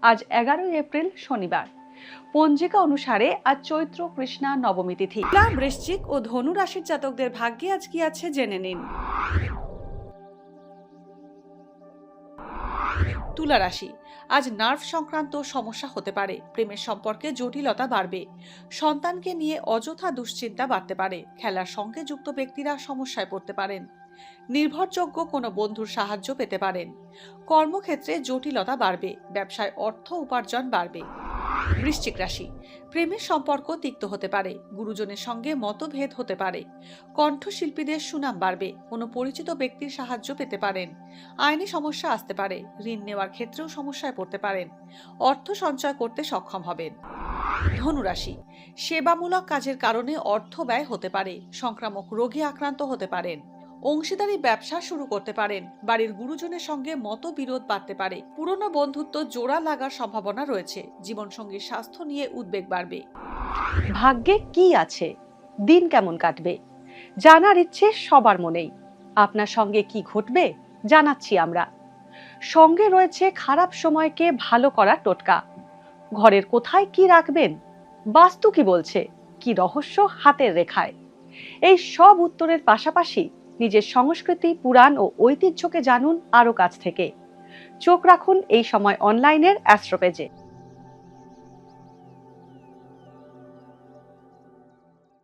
আজ 11 এপ্রিল শনিবার। পঞ্জিকা অনুসারে আজ চৈত্র কৃষ্ণা নবমী তিথি। তুলা, বৃশ্চিক ও ধনু রাশির জাতকদের ভাগ্যে আজ কি আছে জেনে নিন। তুলা রাশি, আজ নার্ভ সংক্রান্ত সমস্যা হতে পারে। প্রেমের সম্পর্কে জটিলতা বাড়বে। সন্তানকে নিয়ে অযথা দুশ্চিন্তা বাড়তে পারে। খেলার সঙ্গে যুক্ত ব্যক্তিরা সমস্যায় পড়তে পারেন। নির্ভরযোগ্য কোনো বন্ধুর সাহায্য পেতে পারেন। কর্মক্ষেত্রে জটিলতা বাড়বে। ব্যবসায় অর্থ উপার্জন বাড়বে। বৃশ্চিক রাশি, প্রেমের সম্পর্ক তিক্ত হতে পারে। গুরুজনের সঙ্গে মতভেদ হতে পারে। কণ্ঠশিল্পীদের সুনাম বাড়বে। কোনো পরিচিত ব্যক্তির সাহায্য পেতে পারেন। আইনি সমস্যা আসতে পারে। ঋণ নেওয়ার ক্ষেত্রেও সমস্যায় পড়তে পারেন। অর্থ সঞ্চয় করতে সক্ষম হবেন। ধনুরাশি, সেবামূলক কাজের কারণে অর্থ ব্যয় হতে পারে। সংক্রামক রোগে আক্রান্ত হতে পারেন। অংশীদারি ব্যবসা শুরু করতে পারেন। বাড়ির গুরুজনের সঙ্গে মতবিরোধ বাড়তে পারে। পুরনো বন্ধুত্ব জোড়া লাগার সম্ভাবনা রয়েছে। জীবনসঙ্গীর স্বাস্থ্য নিয়ে উদ্বেগ বাড়বে। ভাগ্যে কি আছে, দিন কেমন কাটবে, জানার ইচ্ছে সবার মনেই। আপনার সঙ্গে কি ঘটবে জানাচ্ছি আমরা। সঙ্গে রয়েছে খারাপ সময়কে ভালো করার টোটকা। ঘরের কোথায় কি রাখবেন, বাস্তু কি বলছে, কি রহস্য হাতের রেখায়। এই সব উত্তরের পাশাপাশি নিজের সংস্কৃতি, পুরাণ ও ঐতিহ্যকে জানুন আরো কাছ থেকে। চোখ রাখুন এই সময় অনলাইনের অ্যাস্ট্রো পেজে।